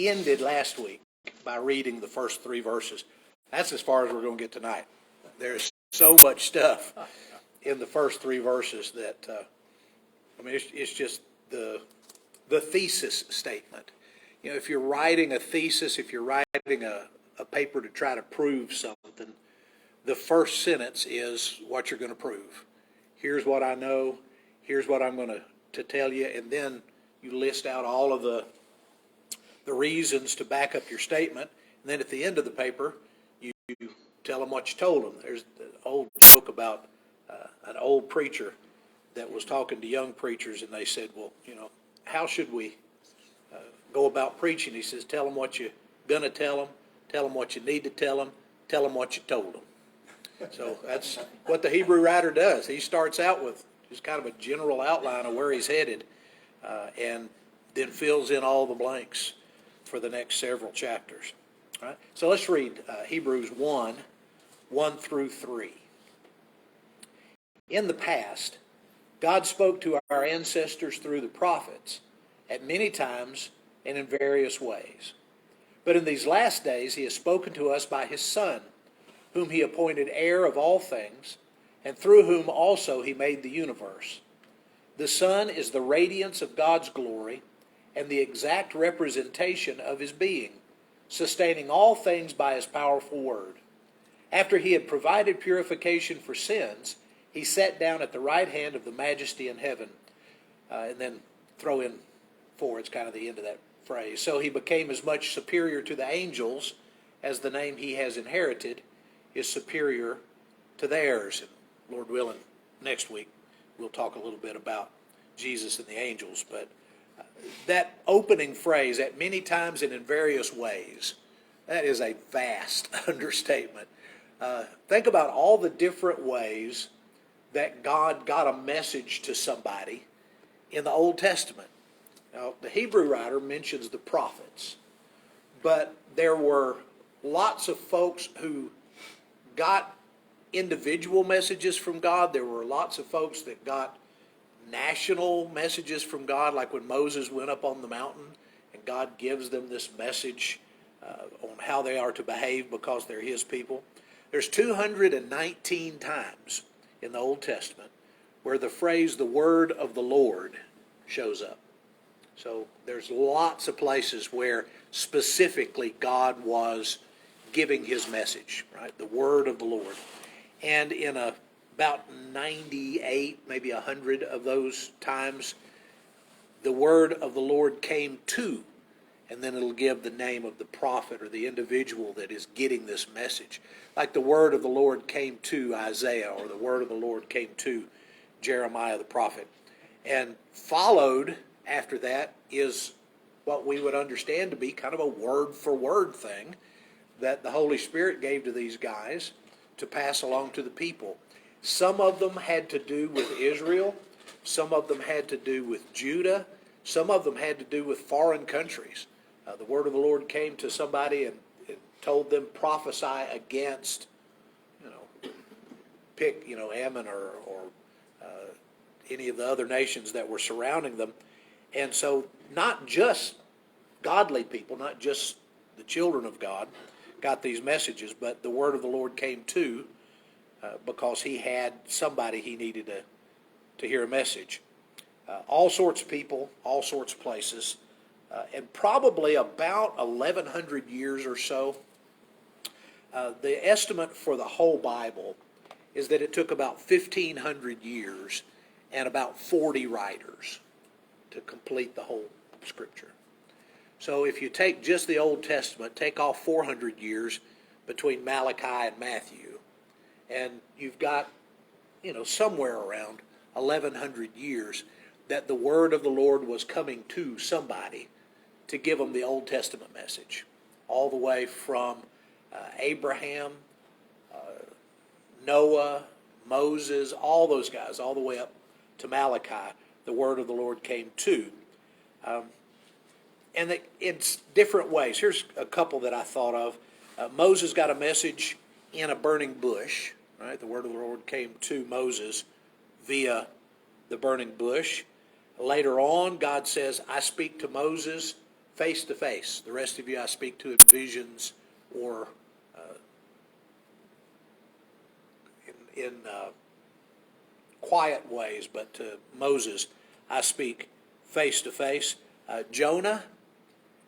ended last week by reading the first 3 verses. That's as far as we're going to get tonight. There's so much stuff in the first 3 verses that, it's just the thesis statement. You know, if you're writing a thesis, if you're writing a paper to try to prove something, the first sentence is what you're going to prove. Here's what I know. Here's what I'm going to tell you. And then you list out all of the reasons to back up your statement. And then at the end of the paper, you tell them what you told them. There's the old joke about an old preacher that was talking to young preachers, and they said, well, you know, how should we go about preaching? He says, tell them what you're going to tell them what you need to tell them what you told them. So that's what the Hebrew writer does. He starts out with just kind of a general outline of where he's headed, and then fills in all the blanks for the next several chapters. All right? So let's read Hebrews 1 through 3. In the past, God spoke to our ancestors through the prophets at many times and in various ways. But in these last days, he has spoken to us by his Son, whom he appointed heir of all things, and through whom also he made the universe. The Son is the radiance of God's glory and the exact representation of his being, sustaining all things by his powerful word. After he had provided purification for sins, he sat down at the right hand of the Majesty in heaven. And then throw in 4, it's kind of the end of that phrase. So he became as much superior to the angels as the name he has inherited is superior to theirs. And Lord willing, next week we'll talk a little bit about Jesus and the angels. But that opening phrase, at many times and in various ways, that is a vast understatement. Think about all the different ways that God got a message to somebody in the Old Testament. Now, the Hebrew writer mentions the prophets, but there were lots of folks who got individual messages from God. There were lots of folks that got national messages from God, like when Moses went up on the mountain and God gives them this message on how they are to behave because they're his people. There's 219 times in the Old Testament where the phrase, the word of the Lord, shows up. So there's lots of places where specifically God was giving his message, right? The word of the Lord. And in about 98, maybe 100 of those times, the word of the Lord came to, and then it'll give the name of the prophet or the individual that is getting this message. Like the word of the Lord came to Isaiah, or the word of the Lord came to Jeremiah the prophet. And followed after that is what we would understand to be kind of a word-for-word thing that the Holy Spirit gave to these guys to pass along to the people. Some of them had to do with Israel. Some of them had to do with Judah. Some of them had to do with foreign countries. The word of the Lord came to somebody and told them prophesy against, pick, Ammon or any of the other nations that were surrounding them. And so not just godly people, not just the children of God got these messages, but the word of the Lord came to because he had somebody he needed to hear a message. All sorts of people, all sorts of places, and probably about 1,100 years or so. The estimate for the whole Bible is that it took about 1,500 years and about 40 writers to complete the whole Scripture. So if you take just the Old Testament, take off 400 years between Malachi and Matthew, and you've got, somewhere around 1,100 years that the word of the Lord was coming to somebody to give them the Old Testament message, all the way from Abraham, Noah, Moses, all those guys, all the way up to Malachi, the word of the Lord came to. And it's different ways. Here's a couple that I thought of. Moses got a message in a burning bush, right? The word of the Lord came to Moses via the burning bush. Later on, God says, I speak to Moses face to face. The rest of you I speak to in visions or in quiet ways, but to Moses I speak face to face. Jonah,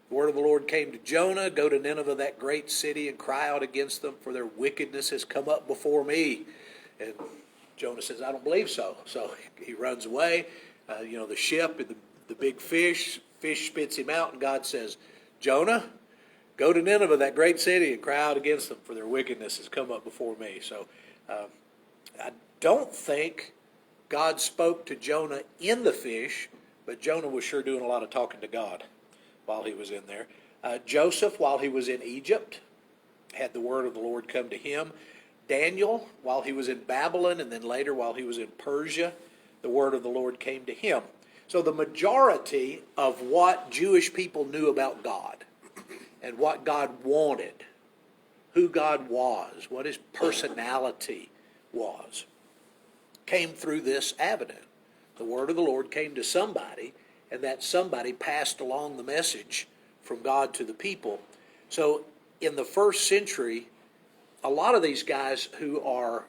the word of the Lord came to Jonah, go to Nineveh, that great city, and cry out against them, for their wickedness has come up before me. And Jonah says, I don't believe so. So he runs away. The ship, the big fish spits him out, and God says, Jonah, go to Nineveh, that great city, and cry out against them, for their wickedness has come up before me. So I don't think God spoke to Jonah in the fish, but Jonah was sure doing a lot of talking to God while he was in there. Joseph, while he was in Egypt, had the word of the Lord come to him. Daniel, while he was in Babylon, and then later while he was in Persia, the word of the Lord came to him. So the majority of what Jewish people knew about God and what God wanted, who God was, what his personality was, came through this avenue. The word of the Lord came to somebody, and that somebody passed along the message from God to the people. So in the first century, a lot of these guys who are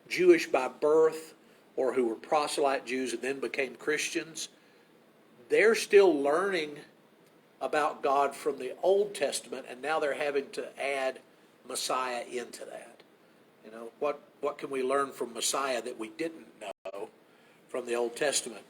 Jewish by birth or who were proselyte Jews and then became Christians, they're still learning about God from the Old Testament, and now they're having to add Messiah into that. What can we learn from Messiah that we didn't know from the Old Testament?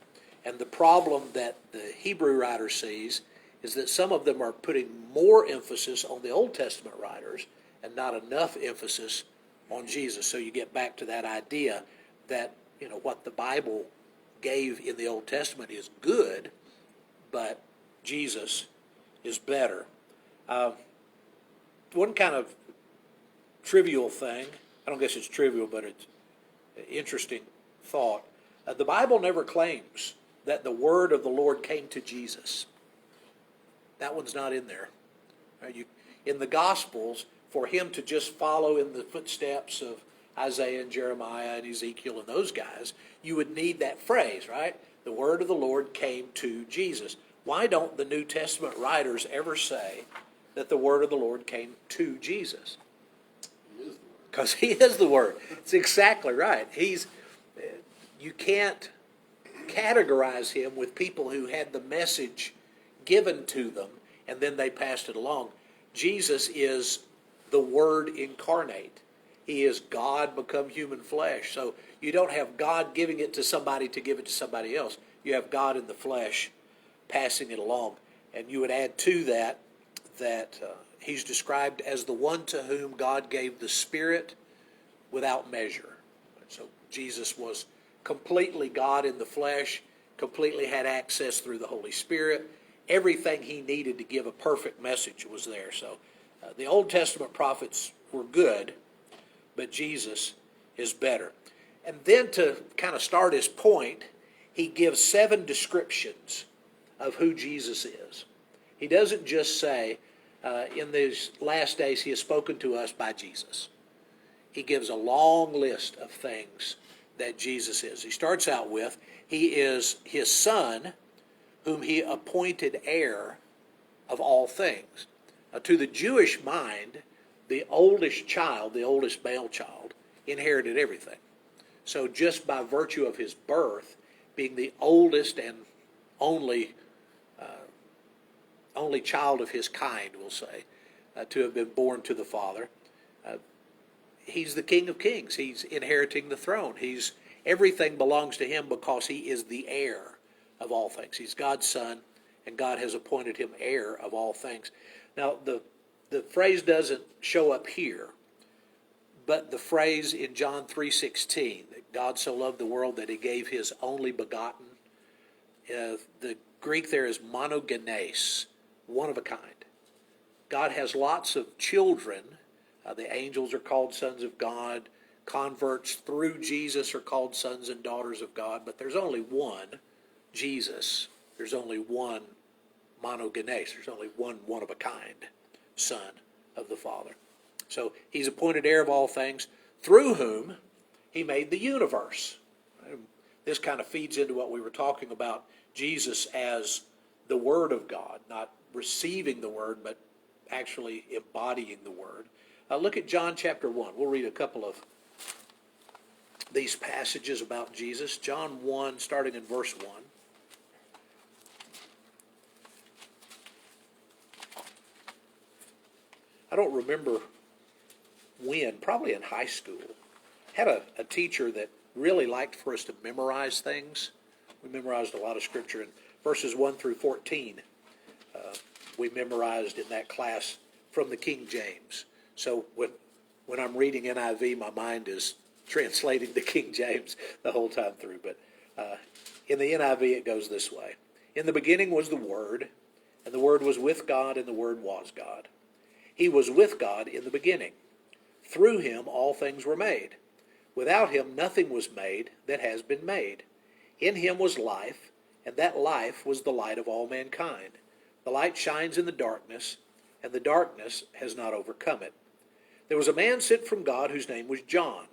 And the problem that the Hebrew writer sees is that some of them are putting more emphasis on the Old Testament writers and not enough emphasis on Jesus. So you get back to that idea that what the Bible gave in the Old Testament is good, but Jesus is better. One kind of trivial thing, I don't guess it's trivial, but it's an interesting thought. The Bible never claims that the word of the Lord came to Jesus. That one's not in there. In the Gospels, for him to just follow in the footsteps of Isaiah and Jeremiah and Ezekiel and those guys, you would need that phrase, right? The word of the Lord came to Jesus. Why don't the New Testament writers ever say that the word of the Lord came to Jesus? Because he is the word. It's exactly right. You can't categorize him with people who had the message given to them and then they passed it along. Jesus is the Word incarnate. He is God become human flesh. So you don't have God giving it to somebody to give it to somebody else. You have God in the flesh passing it along. And you would add to that he's described as the one to whom God gave the Spirit without measure. So Jesus was completely God in the flesh, completely had access through the Holy Spirit. Everything he needed to give a perfect message was there. So the Old Testament prophets were good, but Jesus is better. And then to kind of start his point, he gives 7 descriptions of who Jesus is. He doesn't just say, in these last days he has spoken to us by Jesus. He gives a long list of things that Jesus is. He starts out with, he is his Son, whom he appointed heir of all things. Now, to the Jewish mind, the oldest child, the oldest male child, inherited everything. So just by virtue of his birth, being the oldest and only child of his kind, we'll say, to have been born to the Father, he's the King of Kings. He's inheriting the throne. Everything belongs to him because he is the heir of all things. He's God's Son, and God has appointed him heir of all things. Now, the phrase doesn't show up here, but the phrase in John 3:16, that God so loved the world that he gave his only begotten, the Greek there is monogenes, one of a kind. God has lots of children. The angels are called sons of God. Converts through Jesus are called sons and daughters of God, but there's only one Jesus. There's only one monogenes. There's only one of a kind Son of the Father. So he's appointed heir of all things, through whom he made the universe. This kind of feeds into what we were talking about, Jesus as the Word of God, not receiving the Word, but actually embodying the Word. Look at John chapter 1. We'll read a couple of these passages about Jesus. John 1, starting in verse 1. I don't remember when, probably in high school, had a teacher that really liked for us to memorize things. We memorized a lot of scripture, and verses 1 through 14 we memorized in that class from the King James. So when I'm reading NIV, my mind is translating the King James the whole time through. But in the NIV, it goes this way. In the beginning was the Word, and the Word was with God, and the Word was God. He was with God in the beginning. Through him all things were made. Without him nothing was made that has been made. In him was life, and that life was the light of all mankind. The light shines in the darkness, and the darkness has not overcome it. There was a man sent from God whose name was John.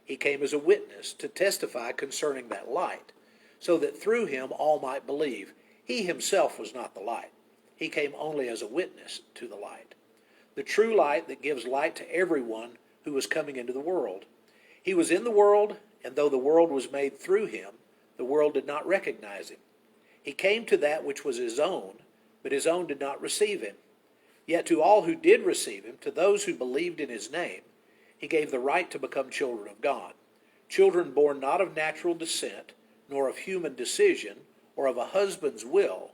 He came as a witness to testify concerning that light, so that through him all might believe. He himself was not the light. He came only as a witness to the light. The true light that gives light to everyone who was coming into the world. He was in the world, and though the world was made through him, the world did not recognize him. He came to that which was his own, but his own did not receive him. Yet to all who did receive him, to those who believed in his name, he gave the right to become children of God. Children born not of natural descent, nor of human decision, or of a husband's will,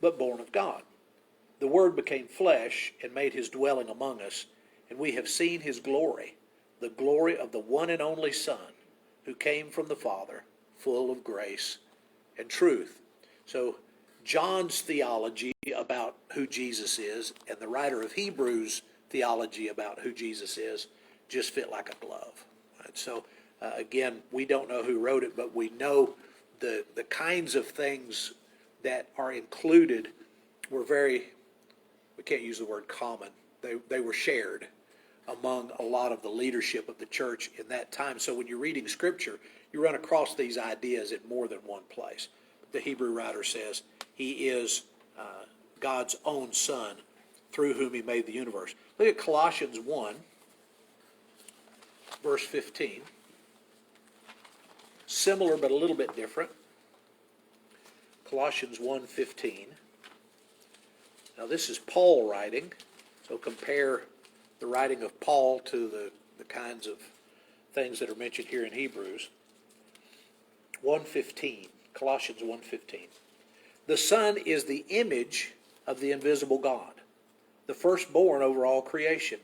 but born of God. The Word became flesh and made his dwelling among us, and we have seen his glory, the glory of the one and only Son, who came from the Father, full of grace and truth. So John's theology about who Jesus is and the writer of Hebrews' theology about who Jesus is just fit like a glove. Right? So again, we don't know who wrote it, but we know the kinds of things that are included were very, we can't use the word common, they were shared among a lot of the leadership of the church in that time. So when you're reading Scripture, you run across these ideas in more than one place. The Hebrew writer says he is God's own Son through whom he made the universe. Look at Colossians 1, verse 15. Similar but a little bit different. Colossians 1:15. Now this is Paul writing, so compare the writing of Paul to the kinds of things that are mentioned here in Hebrews. 1:15, Colossians 1:15. The Son is the image of the invisible God, the firstborn over all creation.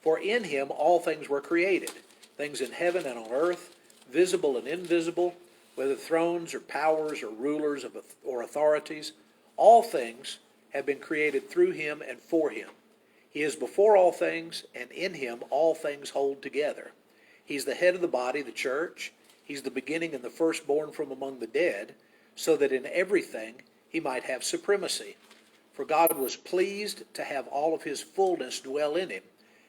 For in him all things were created, things in heaven and on earth, visible and invisible, whether thrones or powers or rulers or authorities. All things have been created through him and for him. He is before all things, and in him all things hold together. He's the head of the body, the church. He's the beginning and the firstborn from among the dead, so that in everything he might have supremacy. For God was pleased to have all of his fullness dwell in him,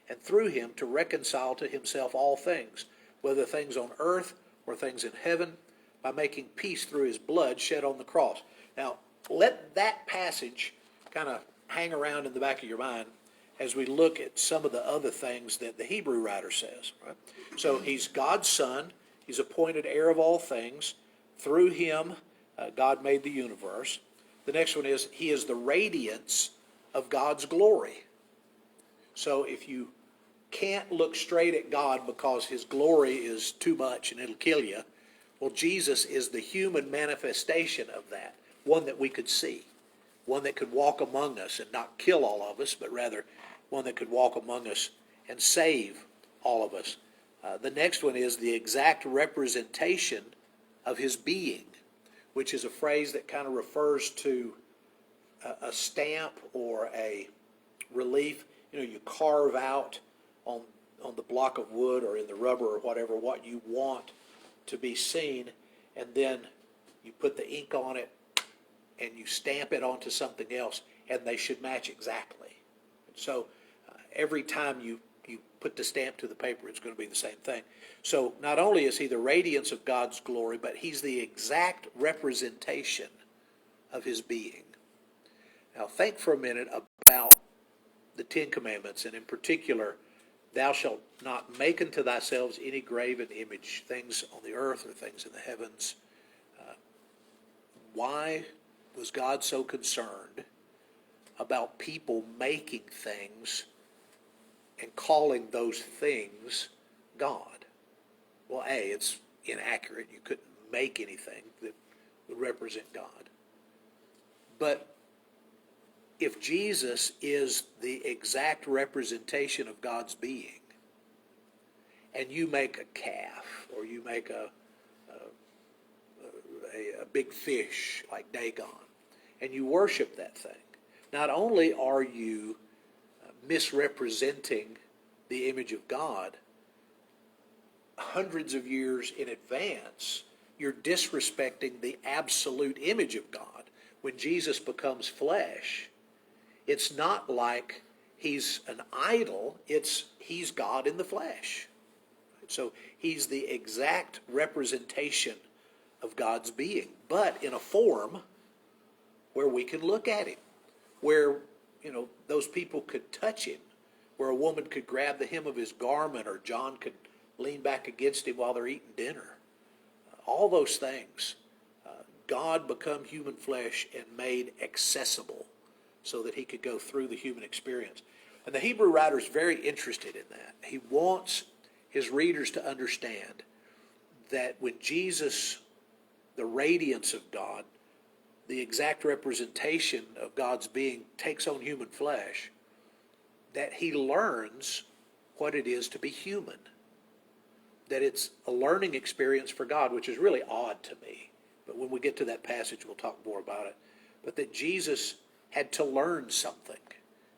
and through him to reconcile to himself all things, whether things on earth or things in heaven, by making peace through his blood shed on the cross. Now, let that passage kind of hang around in the back of your mind as we look at some of the other things that the Hebrew writer says. Right? So he's God's Son. He's appointed heir of all things. Through him, God made the universe. The next one is he is the radiance of God's glory. So if you can't look straight at God because his glory is too much and it'll kill you, well, Jesus is the human manifestation of that, one that we could see, one that could walk among us and not kill all of us, but rather one that could walk among us and save all of us. The next one is the exact representation of his being, which is a phrase that kind of refers to a stamp or a relief. You know, you carve out on the block of wood or in the rubber or whatever what you want to be seen, and then you put the ink on it and you stamp it onto something else, and they should match exactly. So every time you put the stamp to the paper, it's going to be the same thing. So not only is he the radiance of God's glory, but he's the exact representation of his being. Now think for a minute about the Ten Commandments, and in particular, thou shalt not make unto thyself any graven image, things on the earth or things in the heavens. Why was God so concerned about people making things and calling those things God? Well, A, it's inaccurate. You couldn't make anything that would represent God. But if Jesus is the exact representation of God's being, and you make a calf, or you make a big fish like Dagon, and you worship that thing, not only are you misrepresenting the image of God, hundreds of years in advance, you're disrespecting the absolute image of God. When Jesus becomes flesh, it's not like he's an idol, he's God in the flesh. So he's the exact representation of God's being, but in a form where we can look at him, where, those people could touch him, where a woman could grab the hem of his garment, or John could lean back against him while they're eating dinner. All those things, God become human flesh and made accessible so that he could go through the human experience. And the Hebrew writer is very interested in that. He wants his readers to understand that when Jesus, the radiance of God, the exact representation of God's being, takes on human flesh, that he learns what it is to be human. That it's a learning experience for God, which is really odd to me. But when we get to that passage, we'll talk more about it. But that Jesus had to learn something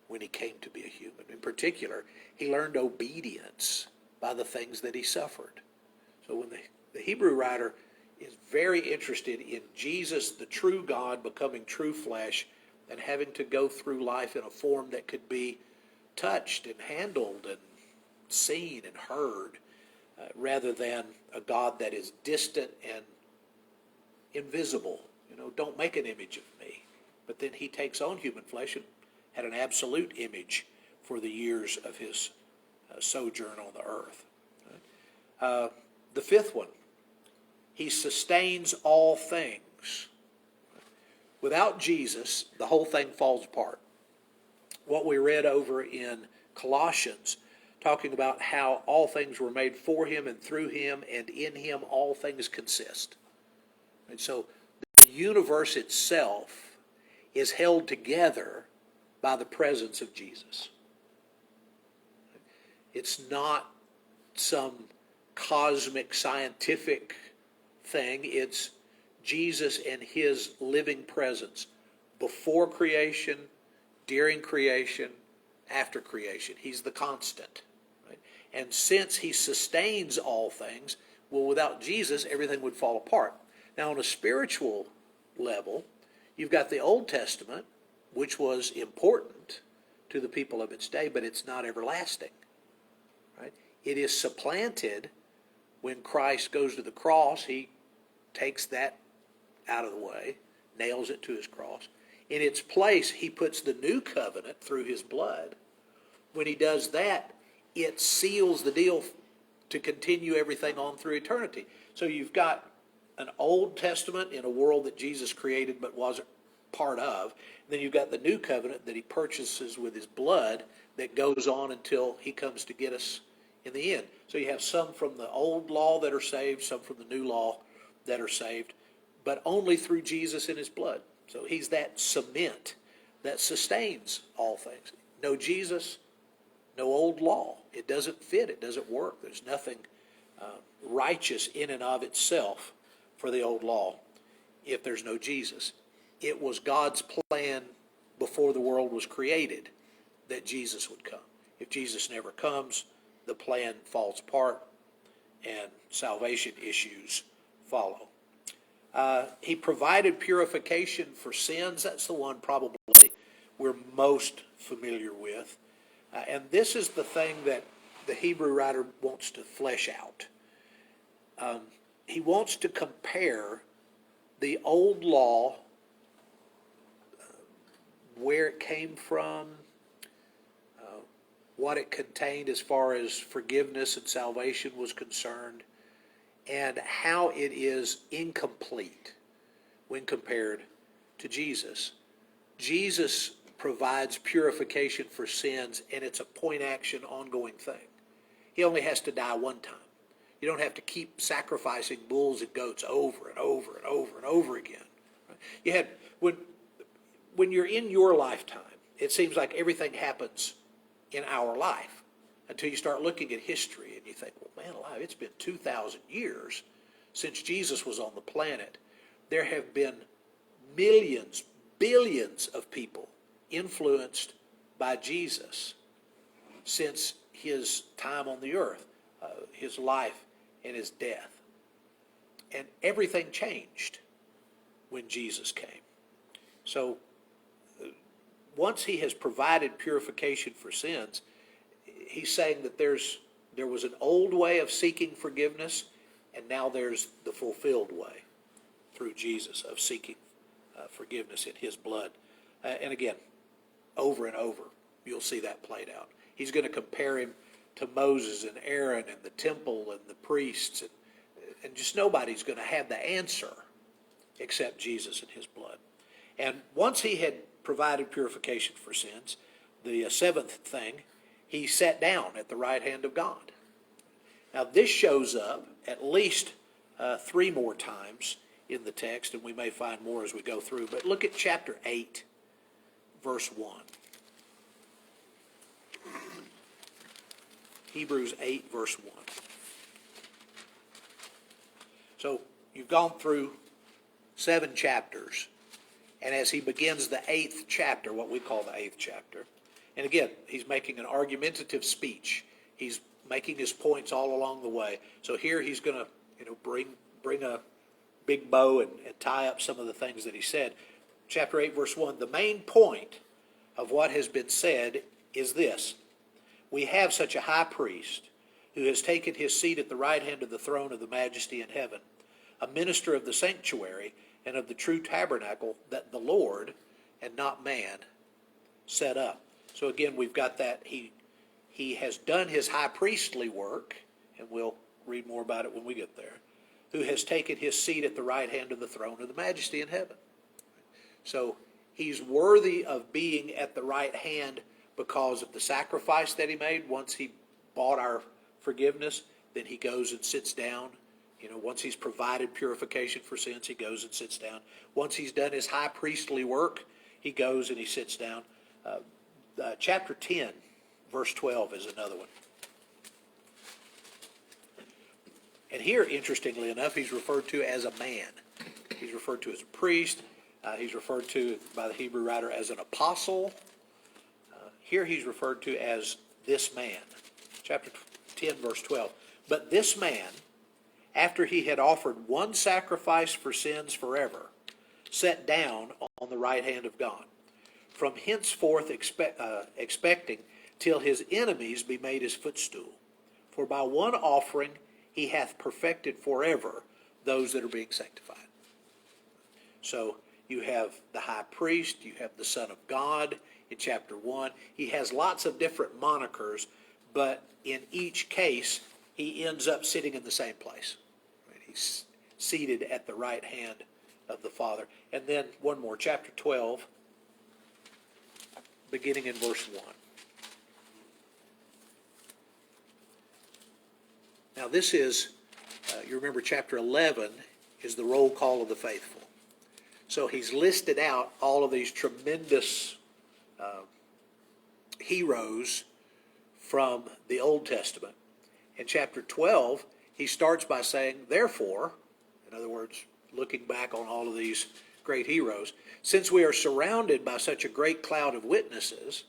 when he came to be a human. In particular, he learned obedience by the things that he suffered. So when the Hebrew writer is very interested in Jesus, the true God, becoming true flesh and having to go through life in a form that could be touched and handled and seen and heard, rather than a God that is distant and invisible. Don't make an image of me. But then he takes on human flesh and had an absolute image for the years of his sojourn on the earth. The fifth one, he sustains all things. Without Jesus, the whole thing falls apart. What we read over in Colossians, talking about how all things were made for him and through him, and in him all things consist. And so the universe itself is held together by the presence of Jesus. It's not some cosmic scientific thing. It's Jesus and his living presence before creation, during creation, after creation. He's the constant. Right? And since he sustains all things, well, without Jesus, everything would fall apart. Now, on a spiritual level, you've got the Old Testament, which was important to the people of its day, but it's not everlasting. Right? It is supplanted when Christ goes to the cross. He takes that out of the way, nails it to his cross. In its place, he puts the new covenant through his blood. When he does that, it seals the deal to continue everything on through eternity. So you've got an Old Testament in a world that Jesus created but wasn't part of. And then you've got the new covenant that he purchases with his blood that goes on until he comes to get us in the end. So you have some from the old law that are saved, some from the new law that are saved, but only through Jesus and his blood. So he's that cement that sustains all things. No Jesus, no old law. It doesn't fit. It doesn't work. There's nothing righteous in and of itself for the old law if there's no Jesus. It was God's plan before the world was created that Jesus would come. If Jesus never comes, the plan falls apart and salvation issues follow. He provided purification for sins. That's the one probably we're most familiar with. And this is the thing that the Hebrew writer wants to flesh out. He wants to compare the old law where it came from, what it contained as far as forgiveness and salvation was concerned, and how it is incomplete when compared to Jesus. Jesus provides purification for sins, and it's a point action, ongoing thing. He only has to die one time. You don't have to keep sacrificing bulls and goats over and over and over and over again. You had when you're in your lifetime, it seems like everything happens in our life until you start looking at history and you think, well, man alive, it's been 2,000 years since Jesus was on the planet. There have been millions, billions of people influenced by Jesus since his time on the earth, his life and his death. And everything changed when Jesus came. So once he has provided purification for sins, he's saying that there was an old way of seeking forgiveness, and now there's the fulfilled way through Jesus of seeking forgiveness in his blood. And again, over and over, you'll see that played out. He's going to compare him to Moses and Aaron and the temple and the priests, and just nobody's going to have the answer except Jesus and his blood. And once he had provided purification for sins, the seventh thing, he sat down at the right hand of God. Now this shows up at least 3 more times in the text, and we may find more as we go through. But look at chapter 8, verse 1. Hebrews 8, verse 1. So you've gone through 7 chapters, and as he begins the 8th chapter, what we call the 8th chapter, and again, he's making an argumentative speech. He's making his points all along the way. So here he's going to bring a big bow and tie up some of the things that he said. Chapter 8, verse 1, the main point of what has been said is this: we have such a high priest who has taken his seat at the right hand of the throne of the majesty in heaven, a minister of the sanctuary and of the true tabernacle that the Lord and not man set up. So again, we've got that he has done his high priestly work, and we'll read more about it when we get there, who has taken his seat at the right hand of the throne of the majesty in heaven. So he's worthy of being at the right hand because of the sacrifice that he made. Once he bought our forgiveness, then he goes and sits down. Once he's provided purification for sins, he goes and sits down. Once he's done his high priestly work, he goes and he sits down. Chapter 10, verse 12 is another one. And here, interestingly enough, he's referred to as a man. He's referred to as a priest. He's referred to by the Hebrew writer as an apostle. Here he's referred to as this man. Chapter 10, verse 12. But this man, after he had offered one sacrifice for sins forever, sat down on the right hand of God, from henceforth expecting till his enemies be made his footstool. For by one offering he hath perfected forever those that are being sanctified. So you have the high priest, you have the Son of God in chapter 1. He has lots of different monikers, but in each case, he ends up sitting in the same place. He's seated at the right hand of the Father. And then one more, chapter 12, beginning in verse 1. Now this is, you remember chapter 11 is the roll call of the faithful. So he's listed out all of these tremendous heroes from the Old Testament. In chapter 12, he starts by saying, therefore, in other words, looking back on all of these great heroes, since we are surrounded by such a great cloud of witnesses,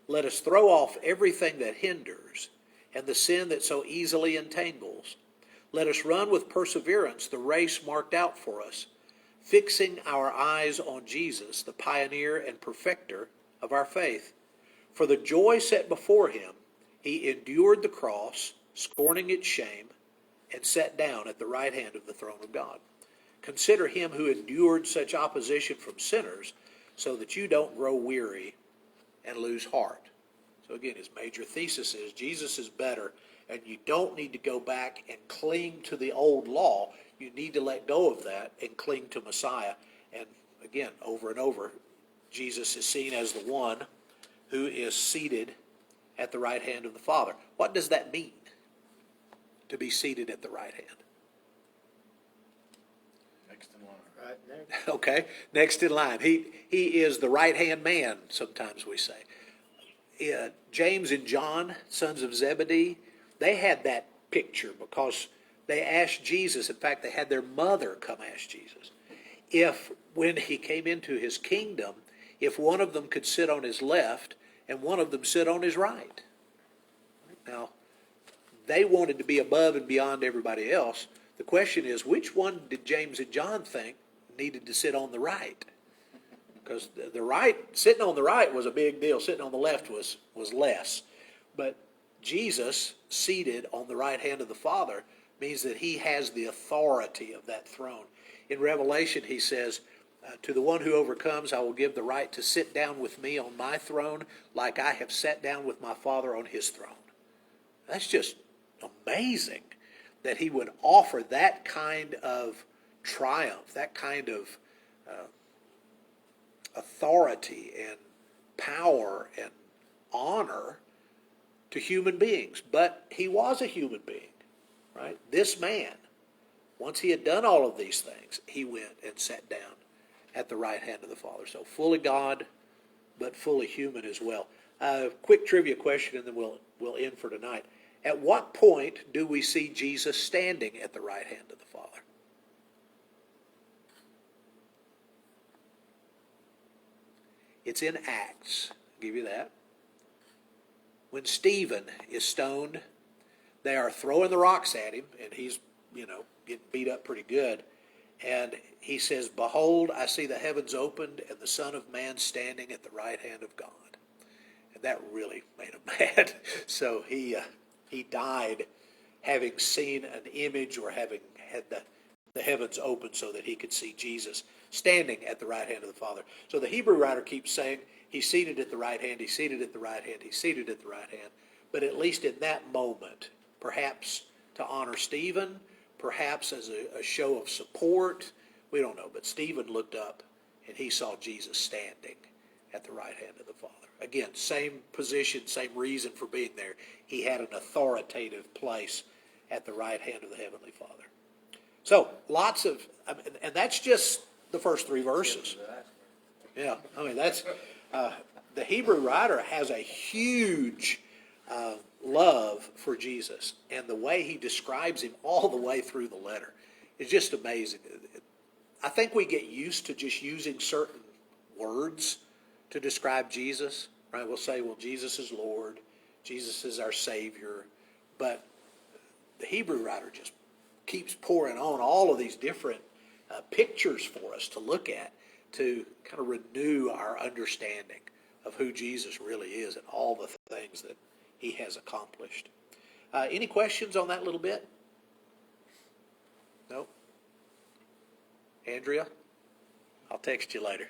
let us throw off everything that hinders and the sin that so easily entangles. Let us run with perseverance the race marked out for us, fixing our eyes on Jesus, the pioneer and perfecter of our faith. For the joy set before him, he endured the cross, scorning its shame, and sat down at the right hand of the throne of God. Consider him who endured such opposition from sinners, so that you don't grow weary and lose heart. So again, his major thesis is Jesus is better, and you don't need to go back and cling to the old law. You need to let go of that and cling to Messiah. And again, over and over, Jesus is seen as the one who is seated at the right hand of the Father. What does that mean, to be seated at the right hand? Next in line. Right there. Okay, next in line. He is the right-hand man, sometimes we say. James and John, sons of Zebedee, they had that picture because they asked Jesus. In fact, they had their mother come ask Jesus if, when he came into his kingdom, if one of them could sit on his left and one of them sit on his right. Now, they wanted to be above and beyond everybody else. The question is, which one did James and John think needed to sit on the right? Because the right, sitting on the right was a big deal. Sitting on the left was less. But Jesus, seated on the right hand of the Father, means that he has the authority of that throne. In Revelation, he says, to the one who overcomes, I will give the right to sit down with me on my throne, like I have sat down with my Father on his throne. That's just amazing that he would offer that kind of triumph, that kind of authority and power and honor to human beings. But he was a human being, right? This man, once he had done all of these things, he went and sat down at the right hand of the Father. So fully God, but fully human as well. Quick trivia question, and then we'll end for tonight. At what point do we see Jesus standing at the right hand of the Father? It's in Acts. I'll give you that. When Stephen is stoned, they are throwing the rocks at him, and he's, getting beat up pretty good. And he says, "Behold, I see the heavens opened and the Son of Man standing at the right hand of God." And that really made him mad. So he died having seen an image, or having had the heavens open so that he could see Jesus standing at the right hand of the Father. So the Hebrew writer keeps saying, he's seated at the right hand, he's seated at the right hand, he's seated at the right hand. But at least in that moment, perhaps to honor Stephen, perhaps as a show of support, we don't know. But Stephen looked up and he saw Jesus standing at the right hand of the Father. Again, same position, same reason for being there. He had an authoritative place at the right hand of the Heavenly Father. So, lots of, and that's just the first three verses. Yeah, that's, the Hebrew writer has a huge love for Jesus, and the way he describes him all the way through the letter is just amazing. I think we get used to just using certain words to describe Jesus, right? We'll say, well, Jesus is Lord, Jesus is our Savior, but the Hebrew writer just keeps pouring on all of these different pictures for us to look at, to kind of renew our understanding of who Jesus really is and all the things that he has accomplished. Any questions on that little bit? No? Andrea? I'll text you later.